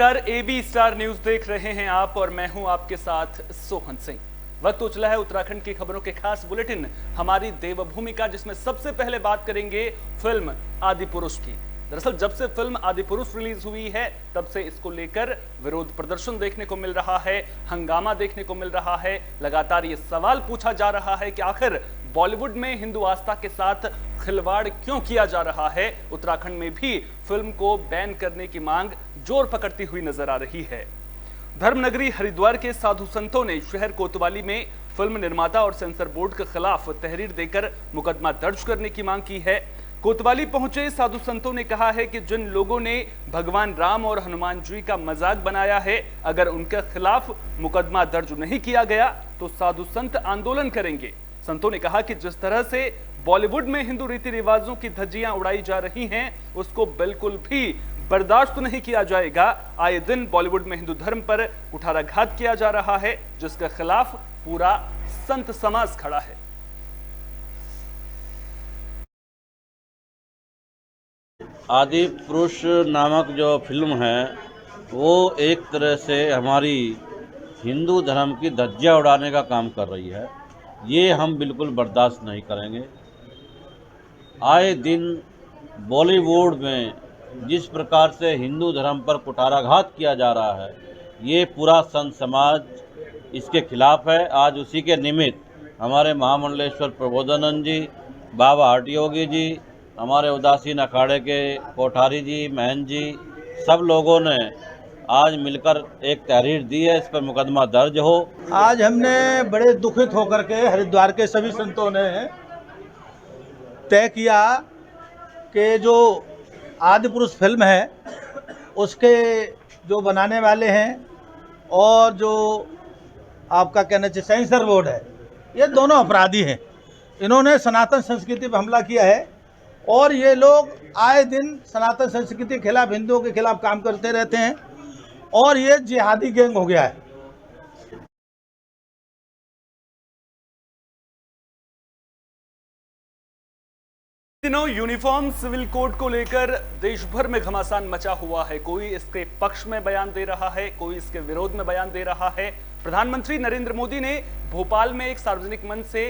नमस्कार, AB star news देख रहे हैं आप और मैं हूं आपके साथ सोहन सिंह। वक्त उछला है उत्तराखंड की खबरों के खास बुलेटिन हमारी देवभूमि का, जिसमें सबसे पहले बात करेंगे फिल्म आदिपुरुष की। दरअसल जब से फिल्म आदिपुरुष रिलीज हुई है तब से इसको लेकर विरोध प्रदर्शन देखने को मिल रहा है, हंगामा देखने को मिल रहा है। लगातार ये सवाल पूछा जा रहा है कि आखिर बॉलीवुड में हिंदू आस्था के साथ खिलवाड़ क्यों किया जा रहा है। उत्तराखंड में भी फिल्म को बैन करने की मांग जोर पकड़ती हुई नजर आ रही है। धर्मनगरी हरिद्वार के साधु संतों ने शहर कोतवाली में फिल्म निर्माता और सेंसर बोर्ड के खिलाफ तहरीर देकर मुकदमा दर्ज करने की मांग की है। कोतवाली पहुंचे साधु संतों ने कहा है कि जिन लोगों ने भगवान राम और हनुमान जी का मजाक बनाया है, अगर उनके खिलाफ मुकदमा दर्ज नहीं किया गया तो साधु संत आंदोलन करेंगे। संतों ने कहा कि जिस तरह से बॉलीवुड में हिंदू रीति रिवाजों की धज्जियां उड़ाई जा रही हैं, उसको बिल्कुल भी बर्दाश्त नहीं किया जाएगा। आए दिन बॉलीवुड में हिंदू धर्म पर कुठाराघात किया जा रहा है, जिसके खिलाफ पूरा संत समाज खड़ा है। आदिपुरुष नामक जो फिल्म है वो एक तरह से हमारी हिंदू धर्म की धज्जियां उड़ाने का काम कर रही है। ये हम बिल्कुल बर्दाश्त नहीं करेंगे। आए दिन बॉलीवुड में जिस प्रकार से हिंदू धर्म पर कुठाराघात किया जा रहा है, ये पूरा संत समाज इसके खिलाफ है। आज उसी के निमित्त हमारे महामंडलेश्वर प्रबोधानंद जी, बाबा हठ योगी जी, हमारे उदासीन अखाड़े के कोठारी जी, महंत जी, सब लोगों ने आज मिलकर एक तहरीर दी है, इस पर मुकदमा दर्ज हो। आज हमने बड़े दुखित होकर के हरिद्वार के सभी संतों ने तय किया कि जो आदिपुरुष फिल्म है उसके जो बनाने वाले हैं और जो आपका कहना चाहिए सेंसर बोर्ड है, ये दोनों अपराधी हैं। इन्होंने सनातन संस्कृति पर हमला किया है और ये लोग आए दिन सनातन संस्कृति के खिलाफ, हिंदुओं के खिलाफ काम करते रहते हैं और ये जिहादी गैंग हो गया है। दिनों यूनिफॉर्म सिविल कोड को लेकर देश भर में घमासान मचा हुआ है। कोई इसके पक्ष में बयान दे रहा है, कोई इसके विरोध में बयान दे रहा है। प्रधानमंत्री नरेंद्र मोदी ने भोपाल में एक सार्वजनिक मंच से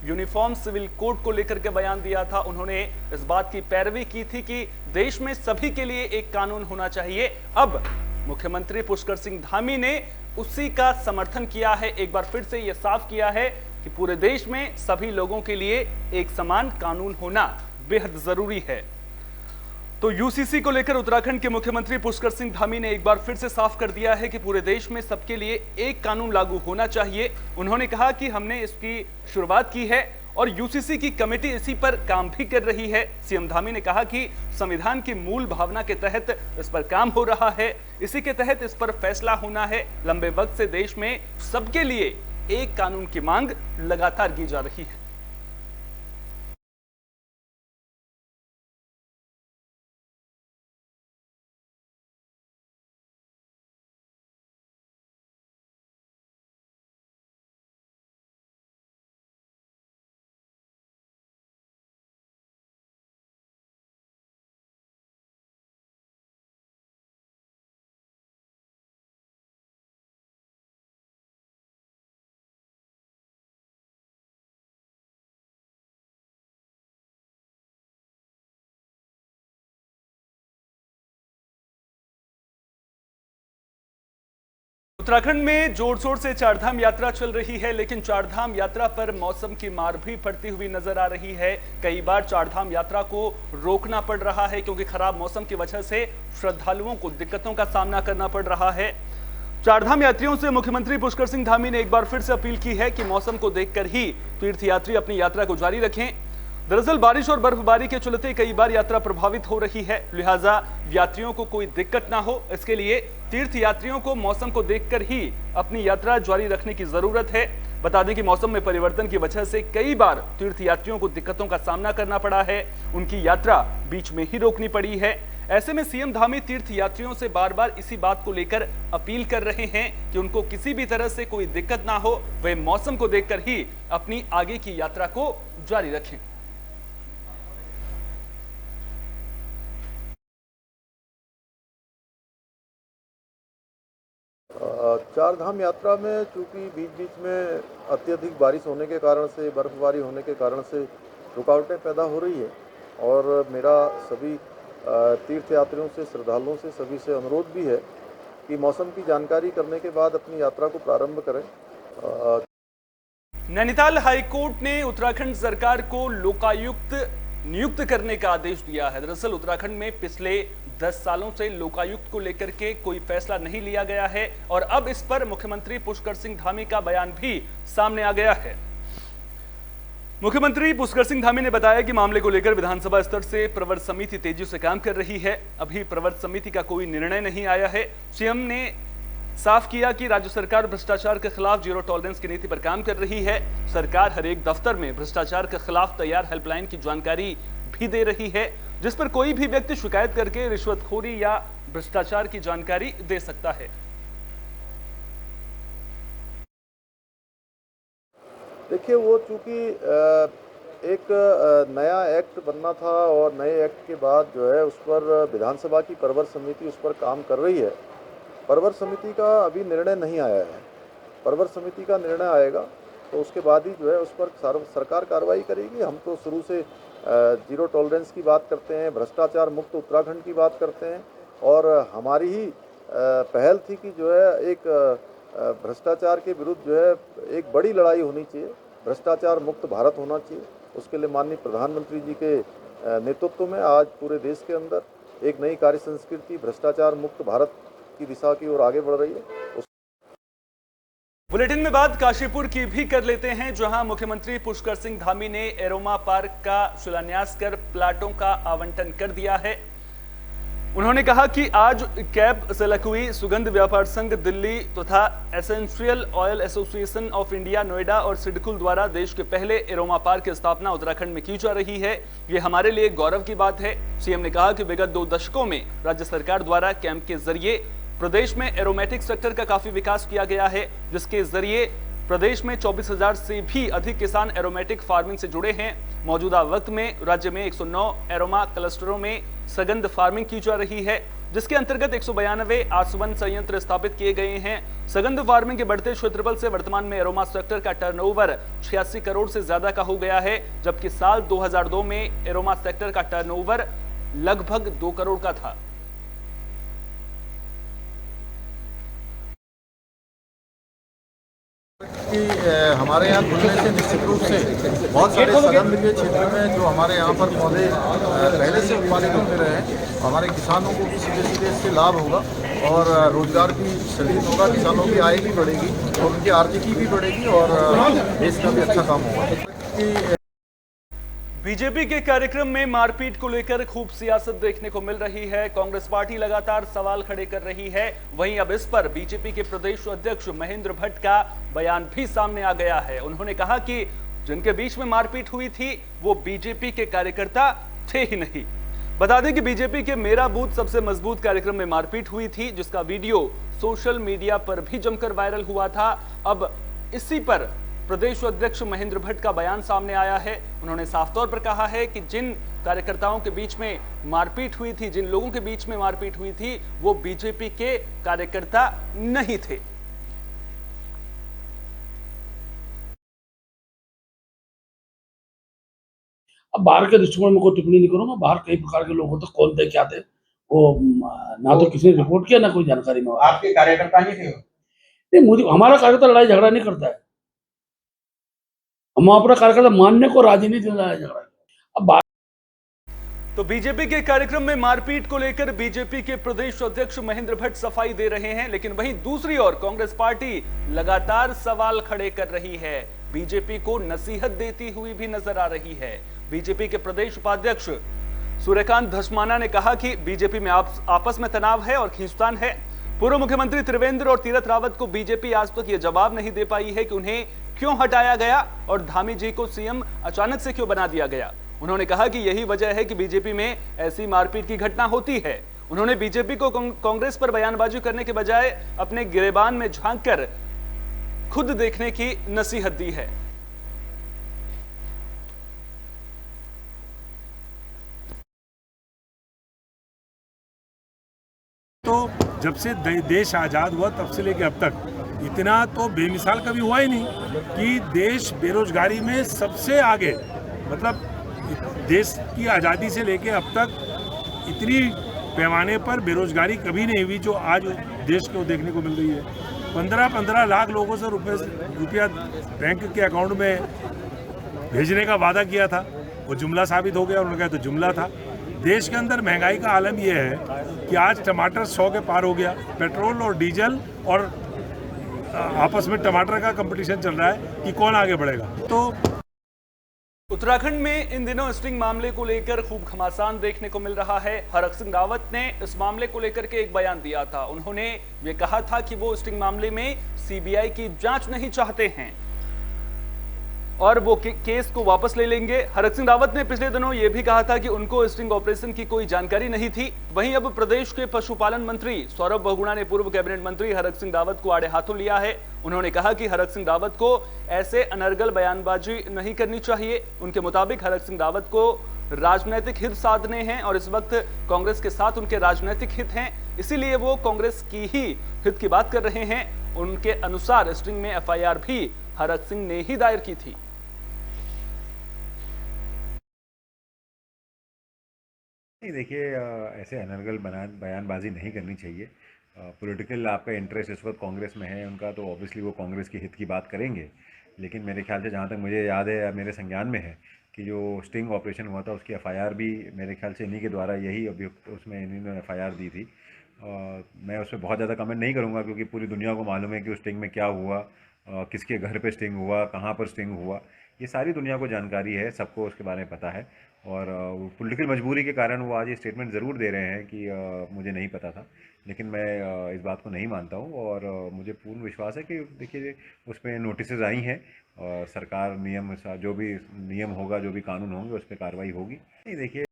यूनिफॉर्म सिविल कोड को लेकर के बयान दिया था। उन्होंने इस बात की पैरवी की थी कि देश में सभी के लिए एक कानून होना चाहिए। अब मुख्यमंत्री पुष्कर सिंह धामी ने उसी का समर्थन किया है। एक बार फिर से यह साफ किया है कि पूरे देश में सभी लोगों के लिए एक समान कानून होना बेहद जरूरी है। तो यूसीसी को लेकर उत्तराखंड के मुख्यमंत्री पुष्कर सिंह धामी ने एक बार फिर से साफ कर दिया है कि पूरे देश में सबके लिए एक कानून लागू होना चाहिए। उन्होंने कहा कि हमने इसकी शुरुआत की है और यूसीसी की कमेटी इसी पर काम भी कर रही है। सीएम धामी ने कहा कि संविधान की मूल भावना के तहत इस पर काम हो रहा है, इसी के तहत इस पर फैसला होना है। लंबे वक्त से देश में सबके लिए एक कानून की मांग लगातार की जा रही है। उत्तराखंड में जोर शोर से चारधाम यात्रा चल रही है, लेकिन चारधाम यात्रा पर मौसम की मार भी पड़ती हुई नजर आ रही है। कई बार चारधाम यात्रा को रोकना पड़ रहा है क्योंकि खराब मौसम की वजह से श्रद्धालुओं को दिक्कतों का सामना करना पड़ रहा है। चारधाम यात्रियों से मुख्यमंत्री पुष्कर सिंह धामी ने एक बार फिर से अपील की है कि मौसम को देखकर ही तीर्थयात्री अपनी यात्रा को जारी रखें। दरअसल बारिश और बर्फबारी के चलते कई बार यात्रा प्रभावित हो रही है, लिहाजा यात्रियों को कोई दिक्कत ना हो, इसके लिए तीर्थ यात्रियों को मौसम को देखकर ही अपनी यात्रा जारी रखने की जरूरत है। बता दें कि मौसम में परिवर्तन की वजह से कई बार तीर्थ यात्रियों को दिक्कतों का सामना करना पड़ा है, उनकी यात्रा बीच में ही रोकनी पड़ी है। ऐसे में सीएम धामी तीर्थ यात्रियों से बार बार इसी बात को लेकर अपील कर रहे हैं कि उनको किसी भी तरह से कोई दिक्कत ना हो, वे मौसम को देखकर ही अपनी आगे की यात्रा को जारी रखें। चार धाम यात्रा में चूँकि बीच बीच में अत्यधिक बारिश होने के कारण से, बर्फबारी होने के कारण से रुकावटें पैदा हो रही है और मेरा सभी तीर्थयात्रियों से, श्रद्धालुओं से, सभी से अनुरोध भी है कि मौसम की जानकारी करने के बाद अपनी यात्रा को प्रारंभ करें। नैनीताल हाईकोर्ट ने उत्तराखंड सरकार को लोकायुक्त नियुक्त करने का आदेश दिया है। दरअसल उत्तराखंड में पिछले 10 सालों से लोकायुक्त को लेकर के कोई फैसला नहीं लिया गया है और अब इस पर मुख्यमंत्री पुष्कर सिंह धामी का बयान भी सामने आ गया है। मुख्यमंत्री पुष्कर सिंह धामी ने बताया कि मामले को लेकर विधानसभा स्तर से प्रवर समिति तेजी से काम कर रही है। अभी प्रवर समिति का कोई निर्णय नहीं आया है। सीएम ने साफ किया कि राज्य सरकार भ्रष्टाचार के खिलाफ जीरो टॉलरेंस की नीति पर काम कर रही है। सरकार हर एक दफ्तर में भ्रष्टाचार के खिलाफ तैयार हेल्पलाइन की जानकारी भी दे रही है, जिस पर कोई भी व्यक्ति शिकायत करके रिश्वतखोरी या भ्रष्टाचार की जानकारी दे सकता है। देखिए, वो चूँकि एक नया एक्ट बनना था और नए एक्ट के बाद जो है उस पर विधानसभा की प्रवर समिति उस पर काम कर रही है। प्रवर समिति का अभी निर्णय नहीं आया है। प्रवर समिति का निर्णय आएगा तो उसके बाद ही जो है उस पर सरकार कार्रवाई करेगी। हम तो शुरू से जीरो टॉलरेंस की बात करते हैं, भ्रष्टाचार मुक्त उत्तराखंड की बात करते हैं और हमारी ही पहल थी कि जो है एक भ्रष्टाचार के विरुद्ध जो है एक बड़ी लड़ाई होनी चाहिए, भ्रष्टाचार मुक्त भारत होना चाहिए। उसके लिए माननीय प्रधानमंत्री जी के नेतृत्व में आज पूरे देश के अंदर एक नई कार्य संस्कृति भ्रष्टाचार मुक्त भारत की दिशा की ओर आगे बढ़ रही है। बुलेटिन में बात काशीपुर की भी कर लेते हैं, जहां मुख्यमंत्री पुष्कर सिंह धामी ने एरोमा पार्क का शिलान्यास कर प्लाटों का आवंटन कर दिया है। उन्होंने कहा कि आज कैब सेलकुई सुगंध व्यापार संघ दिल्ली तथा essential oil association of India Noida और सिडकुल द्वारा देश के पहले एरोमा पार्क की स्थापना उत्तराखंड में की जा रही है। ये हमारे लिए गौरव की बात है। सीएम ने कहा कि विगत 2 दशकों में राज्य सरकार द्वारा कैंप के जरिए प्रदेश में एरोमेटिक सेक्टर का काफी विकास किया गया है, जिसके जरिए प्रदेश में 24,000 से भी अधिक किसान एरोमेटिक फार्मिंग से जुड़े हैं। मौजूदा वक्त में राज्य में 109 एरोमा क्लस्टरों में सगंध फार्मिंग की जा रही है, जिसके अंतर्गत 192 आसवन संयंत्र स्थापित किए गए हैं। सगंध फार्मिंग के बढ़ते क्षेत्रफल से वर्तमान में एरोमा सेक्टर का टर्नओवर 86 करोड़ से ज्यादा का हो गया है, जबकि साल 2002 में एरोमा सेक्टर का टर्नओवर लगभग 2 करोड़ का था। कि हमारे यहाँ खुलने से निश्चित रूप से बहुत सारे सघन विजय क्षेत्र में जो हमारे यहाँ पर पौधे पहले से उत्पादित होते रहे हैं, हमारे किसानों को भी सीधे सीधे इससे लाभ होगा और रोजगार भी सृजित होगा, किसानों की आय भी बढ़ेगी और उनकी आर्थिकी भी बढ़ेगी और देश का भी अच्छा काम होगा। बीजेपी के कार्यक्रम में मारपीट को लेकर खूब सियासत देखने को मिल रही है। कांग्रेस पार्टी लगातार सवाल खड़े कर रही है। वहीं अब इस पर बीजेपी के प्रदेश अध्यक्ष महेंद्र भट्ट का बयान भी सामने आ गया है। उन्होंने कहा कि जिनके बीच में मारपीट हुई थी वो बीजेपी के कार्यकर्ता थे ही नहीं। बता दें कि बीजेपी के मेरा बूथ सबसे मजबूत कार्यक्रम में मारपीट हुई थी, जिसका वीडियो सोशल मीडिया पर भी जमकर वायरल हुआ था। अब इसी पर प्रदेश अध्यक्ष महेंद्र भट्ट का बयान सामने आया है। उन्होंने साफ तौर पर कहा है कि जिन कार्यकर्ताओं के बीच में मारपीट हुई थी, जिन लोगों के बीच में मारपीट हुई थी, वो बीजेपी के कार्यकर्ता नहीं थे। अब बाहर के दृष्टिकोण में कोई टिप्पणी नहीं करूंगा। बाहर कई प्रकार के लोग होते, कौन थे क्या थे, वो ना तो किसी ने रिपोर्ट किया ना कोई जानकारी में। आपके कार्यकर्ता ही थे? नहीं, मुझे हमारा कार्यकर्ता लड़ाई झगड़ा नहीं करता है। हम अपना कार्यकर्ता मानने को राजी नहीं थे लड़ाई झगड़ा। अब तो बीजेपी के कार्यक्रम में मारपीट को लेकर बीजेपी के प्रदेश अध्यक्ष महेंद्र भट्ट सफाई दे रहे हैं, लेकिन वहीं दूसरी ओर कांग्रेस पार्टी लगातार सवाल खड़े कर रही है, बीजेपी को नसीहत देती हुई भी नजर आ रही है। बीजेपी के प्रदेश उपाध्यक्ष सूर्यकांत धस्माना ने कहा कि बीजेपी में आपस में तनाव है और खींचतान है। पूर्व मुख्यमंत्री त्रिवेंद्र और तीरथ रावत को बीजेपी आज तक यह जवाब नहीं दे पाई है कि उन्हें क्यों हटाया गया और धामी जी को सीएम अचानक से क्यों बना दिया गया। उन्होंने कहा कि यही वजह है कि बीजेपी में ऐसी मारपीट की घटना होती है। उन्होंने बीजेपी को कांग्रेस पर बयानबाजी करने के बजाय अपने गिरेबान में झांककर खुद देखने की नसीहत दी है। तो जब से देश आज़ाद हुआ तब से लेकर अब तक इतना तो बेमिसाल कभी हुआ ही नहीं कि देश बेरोजगारी में सबसे आगे, मतलब देश की आज़ादी से लेकर अब तक इतनी पैमाने पर बेरोजगारी कभी नहीं हुई जो आज देश को देखने को मिल रही है। 15-15 लाख लोगों से रुपया बैंक के अकाउंट में भेजने का वादा किया था, वो जुमला साबित हो गया। उन्होंने कहा तो जुमला था। देश के अंदर महंगाई का आलम यह है कि आज टमाटर 100 के पार हो गया। पेट्रोल और डीजल और आपस में टमाटर का कंपटीशन चल रहा है कि कौन आगे बढ़ेगा। तो उत्तराखंड में इन दिनों स्टिंग मामले को लेकर खूब घमासान देखने को मिल रहा है। हरक सिंह रावत ने इस मामले को लेकर के एक बयान दिया था। उन्होंने ये कहा था कि वो स्टिंग मामले में सीबीआई की जांच नहीं चाहते हैं और वो केस को वापस ले लेंगे। हरक सिंह रावत ने पिछले दिनों ये भी कहा था कि उनको स्टिंग ऑपरेशन की कोई जानकारी नहीं थी। वहीं अब प्रदेश के पशुपालन मंत्री सौरभ बहुगुणा ने पूर्व कैबिनेट मंत्री हरक सिंह रावत को आड़े हाथों लिया है। उन्होंने कहा कि हरक सिंह रावत को ऐसे अनर्गल बयानबाजी नहीं करनी चाहिए। उनके मुताबिक हरक सिंह रावत को राजनीतिक हित साधने हैं और इस वक्त कांग्रेस के साथ उनके राजनीतिक हित हैं, इसीलिए वो कांग्रेस की ही हित की बात कर रहे हैं। उनके अनुसार स्टिंग में एफआईआर भी हरक सिंह ने ही दायर की थी। नहीं, देखिए ऐसे अनर्गल बयानबाजी नहीं करनी चाहिए। पॉलिटिकल आपका इंटरेस्ट इस वक्त कांग्रेस में है उनका, तो ऑब्वियसली वो कांग्रेस के हित की बात करेंगे। लेकिन मेरे ख्याल से जहाँ तक मुझे याद है या मेरे संज्ञान में है कि जो स्टिंग ऑपरेशन हुआ था उसकी एफआईआर भी मेरे ख्याल से इन्हीं के द्वारा, यही अभियुक्त उसमें इन्होंने एफआईआर दी थी। मैं उस पर बहुत ज़्यादा कमेंट नहीं करूँगा क्योंकि पूरी दुनिया को मालूम है कि उस स्टिंग में क्या हुआ, किसके घर पे स्टिंग हुआ, कहाँ पर स्टिंग हुआ, ये सारी दुनिया को जानकारी है, सबको उसके बारे में पता है। और पॉलिटिकल मजबूरी के कारण वो आज ये स्टेटमेंट ज़रूर दे रहे हैं कि मुझे नहीं पता था। लेकिन मैं इस बात को नहीं मानता हूँ और मुझे पूर्ण विश्वास है कि देखिए उस पर नोटिस आई हैं और सरकार नियम जो भी नियम होगा, जो भी कानून होंगे उस पर कार्रवाई होगी। नहीं, देखिए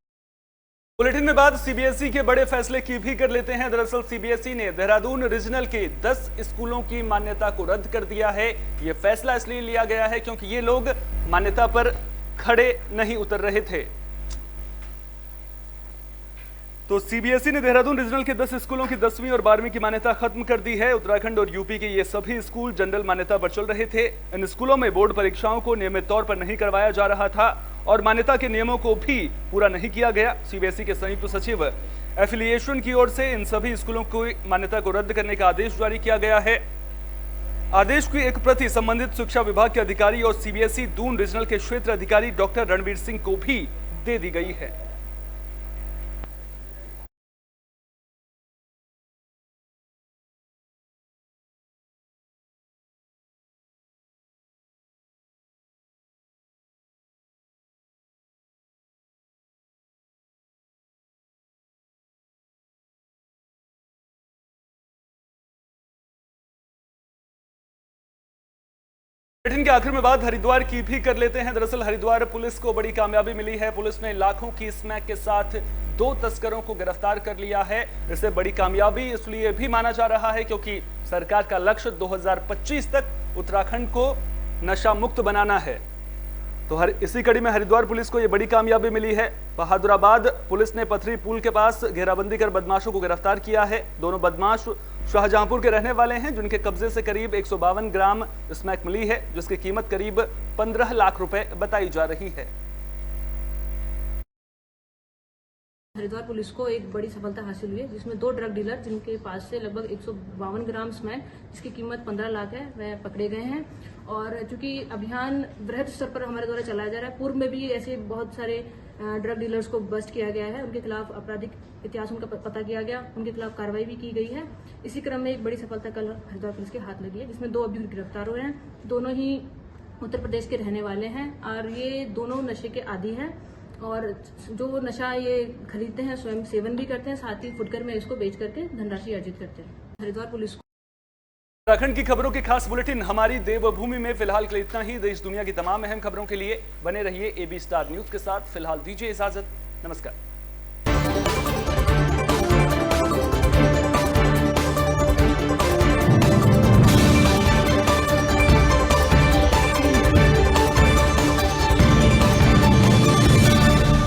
बुलेटिन में बात सीबीएसई के बड़े फैसले की भी कर लेते हैं। दरअसल सीबीएसई ने देहरादून रीजनल के 10 स्कूलों की मान्यता को रद्द कर दिया है। यह फैसला इसलिए लिया गया है क्योंकि ये लोग मान्यता पर खड़े नहीं उतर रहे थे। तो सीबीएसई ने देहरादून रीजनल के 10 स्कूलों की 10वीं और 12वीं की मान्यता खत्म कर दी है। उत्तराखंड और यूपी के ये सभी स्कूल जनरल मान्यता पर चल रहे थे। इन स्कूलों में बोर्ड परीक्षाओं को नियमित तौर पर नहीं करवाया जा रहा था और मान्यता के नियमों को भी पूरा नहीं किया गया। सीबीएसई के संयुक्त सचिव एफिलिएशन की ओर से इन सभी स्कूलों की मान्यता को रद्द करने का आदेश जारी किया गया है। आदेश की एक प्रति संबंधित शिक्षा विभाग के अधिकारी और सीबीएसई दून रीजनल के क्षेत्र अधिकारी डॉक्टर रणवीर सिंह को भी दे दी गई है। बुलेटिन के आखिर में बात हरिद्वार की भी कर लेते हैं। दरअसल हरिद्वार पुलिस को बड़ी कामयाबी मिली है। पुलिस ने लाखों की स्मैक के साथ 2 तस्करों को गिरफ्तार कर लिया है। इसे बड़ी कामयाबी इसलिए भी माना जा रहा है क्योंकि सरकार का लक्ष्य 2025 तक उत्तराखंड को नशा मुक्त बनाना है। तो इसी कड़ी में हरिद्वार पुलिस को यह बड़ी कामयाबी मिली है। बहादुराबाद पुलिस ने पथरी पुल के पास घेराबंदी कर बदमाशों को गिरफ्तार किया है। दोनों बदमाश शाहजहांपुर के रहने वाले हैं जिनके कब्जे से करीब 152 ग्राम स्मैक मिली है जिसकी कीमत करीब 15 लाख रुपए बताई जा रही है। हरिद्वार पुलिस को एक बड़ी सफलता हासिल हुई है जिसमें 2 ड्रग डीलर जिनके पास से लगभग 152 ग्राम स्मैक जिसकी कीमत 15 लाख है वह पकड़े गए हैं। और चूंकि अभियान बृहद स्तर पर हमारे द्वारा चलाया जा रहा है, पूर्व में भी ऐसे बहुत सारे ड्रग डीलर्स को बस्ट किया गया है, उनके खिलाफ आपराधिक इतिहास उनका पता किया गया, उनके खिलाफ कार्रवाई भी की गई है। इसी क्रम में एक बड़ी सफलता कल हरिद्वार पुलिस के हाथ लगी है जिसमें 2 अभियुक्त गिरफ्तार हुए हैं। दोनों ही उत्तर प्रदेश के रहने वाले हैं और ये दोनों नशे के आदी हैं और जो नशा ये खरीदते हैं स्वयं सेवन भी करते हैं, साथ ही फुटकर में इसको बेच करके धनराशि अर्जित करते हैं। हरिद्वार पुलिस को उत्तराखंड की खबरों के खास बुलेटिन हमारी देवभूमि में फिलहाल के लिए इतना ही। देश दुनिया की तमाम अहम खबरों के लिए बने रहिए AB स्टार न्यूज के साथ। फिलहाल दीजिए इजाजत, नमस्कार।